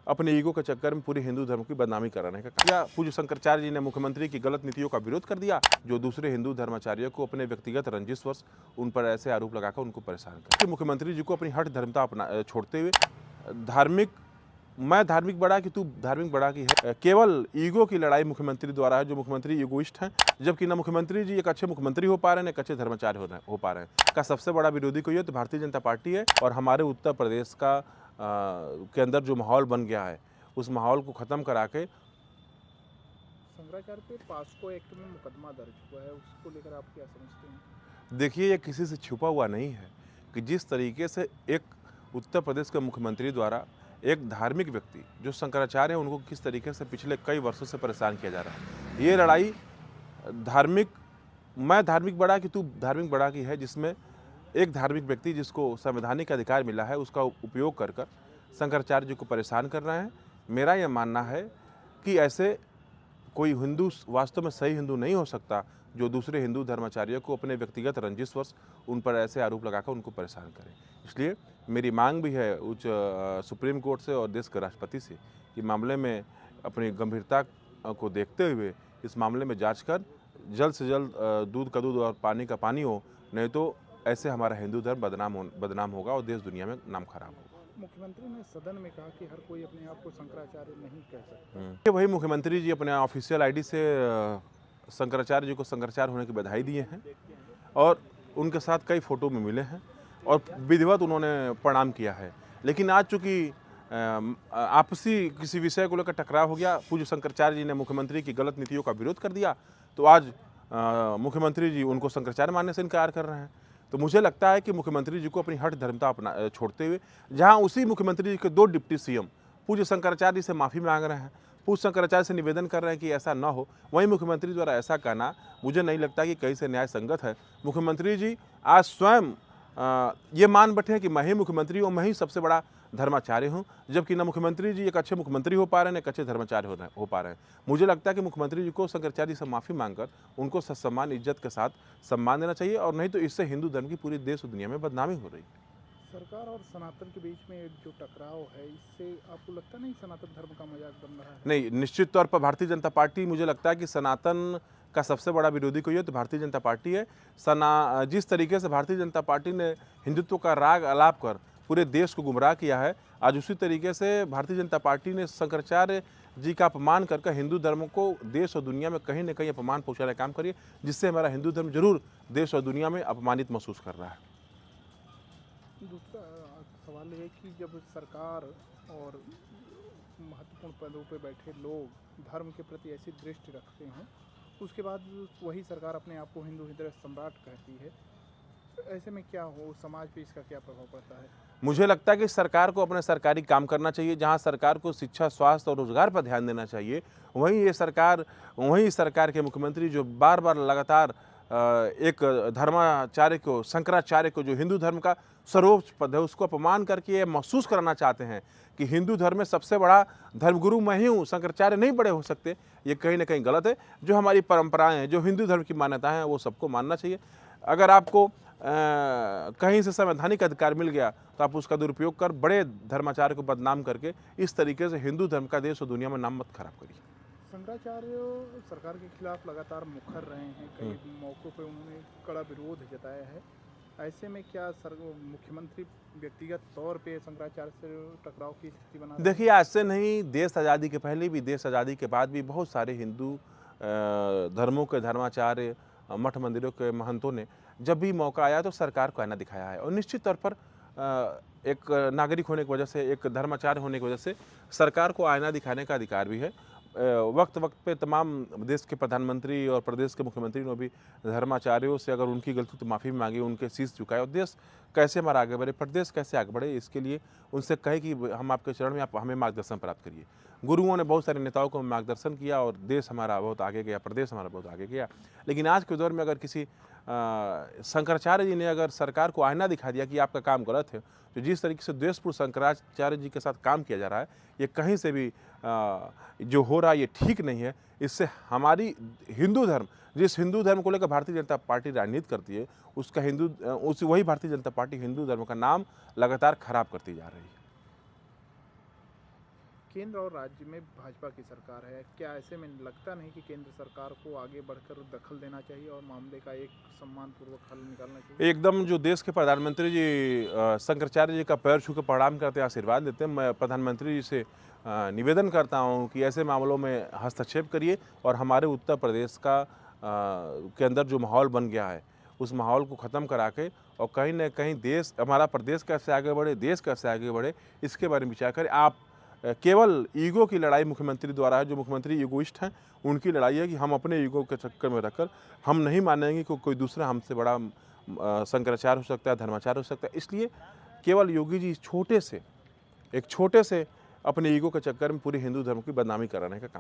अपने ईगो के चक्कर में पूरे हिंदू धर्म की बदनामी कराने का किया। पूज्य शंकराचार्य जी ने मुख्यमंत्री की गलत नीतियों का विरोध कर दिया, जो दूसरे हिंदू धर्माचार्यों को अपने व्यक्तिगत रंजिशवश उन पर ऐसे आरोप लगाकर उनको परेशान कर। मुख्यमंत्री जी को अपनी हठ धर्मता छोड़ते हुए मैं धार्मिक बड़ा कि तू धार्मिक बड़ा की है, केवल ईगो की लड़ाई मुख्यमंत्री द्वारा है, जो मुख्यमंत्री ईगोइस्ट हैं, जबकि न मुख्यमंत्री जी एक अच्छे मुख्यमंत्री हो पा रहे हैं, न एक अच्छे धर्माचार्य हो पा रहे हैं। का सबसे बड़ा विरोधी कोई है तो भारतीय जनता पार्टी है। और हमारे उत्तर प्रदेश के अंदर जो माहौल बन गया है, उस माहौल को ख़त्म करा के शंकराचार्य पे पॉस्को एक्ट में मुकदमा दर्ज हुआ है, उसको लेकर आप क्या समझते हैं? देखिए, ये किसी से छुपा हुआ नहीं है कि जिस तरीके से एक उत्तर प्रदेश के मुख्यमंत्री द्वारा एक धार्मिक व्यक्ति जो शंकराचार्य हैं उनको किस तरीके से पिछले कई वर्षों से परेशान किया जा रहा है। ये लड़ाई मैं धार्मिक बड़ा कि तू धार्मिक बड़ा की है, जिसमें एक धार्मिक व्यक्ति जिसको संवैधानिक अधिकार मिला है उसका उपयोग कर शंकराचार्य जी को परेशान कर रहे हैं। मेरा यह मानना है कि ऐसे कोई हिंदू वास्तव में सही हिंदू नहीं हो सकता जो दूसरे हिंदू धर्माचार्यों को अपने व्यक्तिगत रंजिशवश उन पर ऐसे आरोप लगाकर उनको परेशान करे। इसलिए मेरी मांग भी है उच्च सुप्रीम कोर्ट से और देश के राष्ट्रपति से कि मामले में अपनी गंभीरता को देखते हुए इस मामले में जांच कर जल्द से जल्द दूध का दूध और पानी का पानी हो, नहीं तो ऐसे हमारा हिंदू धर्म बदनाम होगा और देश दुनिया में नाम खराब होगा। मुख्यमंत्री ने सदन में कहा कि हर कोई अपने आप को शंकराचार्य नहीं कह सकता। वही मुख्यमंत्री जी अपने ऑफिशियल आईडी से शंकराचार्य जी को शंकराचार्य होने की बधाई दिए हैं और उनके साथ कई फोटो में मिले हैं और विधिवत उन्होंने प्रणाम किया है। लेकिन आज चूँकि आपसी किसी विषय को लेकर टकराव हो गया, पूज्य शंकराचार्य जी ने मुख्यमंत्री की गलत नीतियों का विरोध कर दिया, तो आज मुख्यमंत्री जी उनको शंकराचार्य मानने से इनकार कर रहे हैं। तो मुझे लगता है कि मुख्यमंत्री जी को अपनी हठ धर्मता छोड़ते हुए, जहां उसी मुख्यमंत्री जी के 2 डिप्टी सीएम पूज्य शंकराचार्य जी से माफ़ी मांग रहे हैं, पूज्य शंकराचार्य से निवेदन कर रहे हैं कि ऐसा न हो, वहीं मुख्यमंत्री द्वारा ऐसा कहना मुझे नहीं लगता कि कहीं से न्याय संगत है। मुख्यमंत्री जी आज स्वयं ये मान बैठे हैं कि मैं ही मुख्यमंत्री हूँ, मैं ही सबसे बड़ा धर्माचार्य हूँ, जबकि न मुख्यमंत्री जी एक अच्छे मुख्यमंत्री हो पा रहे हैं, न एक अच्छे धर्माचार्य हो पा रहे हैं। मुझे लगता है कि मुख्यमंत्री जी को शंकराचार्य से माफ़ी मांगकर उनको सम्मान इज्जत के साथ सम्मान देना चाहिए, और नहीं तो इससे हिंदू धर्म की पूरी देश और दुनिया में बदनामी हो रही है। सरकार और सनातन के बीच में जो टकराव है, इससे आपको लगता नहीं सनातन धर्म का मजाक बन रहा है? नहीं, निश्चित तौर पर भारतीय जनता पार्टी, मुझे लगता है कि सनातन का सबसे बड़ा विरोधी कोई है तो भारतीय जनता पार्टी है। जिस तरीके से भारतीय जनता पार्टी ने हिंदुत्व का राग आलाप कर पूरे देश को गुमराह किया है, आज उसी तरीके से भारतीय जनता पार्टी ने शंकराचार्य जी का अपमान कर हिंदू धर्म को देश और दुनिया में कहीं न कहीं अपमान पहुँचाने का काम करिए, जिससे हमारा हिंदू धर्म जरूर देश और दुनिया में अपमानित महसूस कर रहा है। दूसरा सवाल ये है कि जब सरकार और महत्वपूर्ण पदों पे बैठे लोग धर्म के प्रति ऐसी दृष्टि रखते हैं, उसके बाद वही सरकार अपने आप को हिंदू हृदय सम्राट कहती है, ऐसे में क्या हो, समाज पे इसका क्या प्रभाव पड़ता है? मुझे लगता है कि सरकार को अपने सरकारी काम करना चाहिए। जहां सरकार को शिक्षा, स्वास्थ्य और रोजगार पर ध्यान देना चाहिए, वहीं सरकार के मुख्यमंत्री जो बार बार लगातार एक धर्माचार्य को, शंकराचार्य को, जो हिंदू धर्म का सर्वोच्च पद है, उसको अपमान करके ये महसूस कराना चाहते हैं कि हिंदू धर्म में सबसे बड़ा धर्मगुरु मैं ही हूँ, शंकराचार्य नहीं बड़े हो सकते। ये कहीं ना कहीं गलत है। जो हमारी परंपराएं हैं, जो हिंदू धर्म की मान्यताएं हैं, वो सबको मानना चाहिए। अगर आपको कहीं से संवैधानिक अधिकार मिल गया तो आप उसका दुरुपयोग कर बड़े धर्माचार्य को बदनाम करके इस तरीके से हिंदू धर्म का देश और दुनिया में नाम मत खराब करिए। शंकराचार्य सरकार के खिलाफ लगातार मुखर रहे हैं, कई मौक़ों पे उन्होंने कड़ा विरोध जताया है। ऐसे में क्या मुख्यमंत्री व्यक्तिगत तौर पे शंकराचार्य से टकराव की स्थिति बना? देखिए, आज से नहीं, देश आज़ादी के पहले भी, देश आज़ादी के बाद भी बहुत सारे हिंदू धर्मों के धर्माचार्य, मठ मंदिरों के महंतों ने जब भी मौका आया तो सरकार को आईना दिखाया है। और निश्चित तौर पर एक नागरिक होने की वजह से, एक धर्माचार्य होने की वजह से सरकार को आईना दिखाने का अधिकार भी है। वक्त पे तमाम देश के प्रधानमंत्री और प्रदेश के मुख्यमंत्री ने भी धर्माचार्यों से अगर उनकी गलती तो माफ़ी मांगी, उनके शीश झुकाए और देश कैसे हमारा आगे बढ़े, प्रदेश कैसे आगे बढ़े, इसके लिए उनसे कहे कि हम आपके चरण में, आप हमें मार्गदर्शन प्राप्त करिए। गुरुओं ने बहुत सारे नेताओं को मार्गदर्शन किया और देश हमारा बहुत आगे गया, प्रदेश हमारा बहुत आगे गया। लेकिन आज के दौर में अगर किसी शंकराचार्य जी ने अगर सरकार को आईना दिखा दिया कि आपका काम गलत है, तो जिस तरीके से द्वेषपूर्ण शंकराचार्य जी के साथ काम किया जा रहा है, ये कहीं से भी जो हो रहा है ये ठीक नहीं है। इससे हमारी हिंदू धर्म, जिस हिंदू धर्म को लेकर भारतीय जनता पार्टी राजनीति करती है, वही भारतीय जनता पार्टी हिंदू धर्म का नाम लगातार खराब करती जा रही है। केंद्र और राज्य में भाजपा की सरकार है, क्या ऐसे में लगता नहीं कि केंद्र सरकार को आगे बढ़कर दखल देना चाहिए और मामले का एक सम्मानपूर्वक हल निकालना चाहिए? एकदम जो देश के प्रधानमंत्री जी शंकराचार्य जी का पैर छू के प्रणाम करते हैं, आशीर्वाद देते हैं। मैं प्रधानमंत्री जी से निवेदन करता हूं कि ऐसे मामलों में हस्तक्षेप करिए और हमारे उत्तर प्रदेश का के अंदर जो माहौल बन गया है उस माहौल को ख़त्म करा के और कहीं ना कहीं देश हमारा प्रदेश कैसे आगे बढ़े, देश कैसे आगे बढ़े, इसके बारे में विचार करें। आप केवल ईगो की लड़ाई मुख्यमंत्री द्वारा है, जो मुख्यमंत्री ईगोइस्ट हैं उनकी लड़ाई है कि हम अपने ईगो के चक्कर में रखकर हम नहीं मानेंगे कि कोई दूसरा हमसे बड़ा शंकराचार्य हो सकता है, धर्माचार्य हो सकता है। इसलिए केवल योगी जी एक छोटे से अपने ईगो के चक्कर में पूरे हिंदू धर्म की बदनामी कराने का काम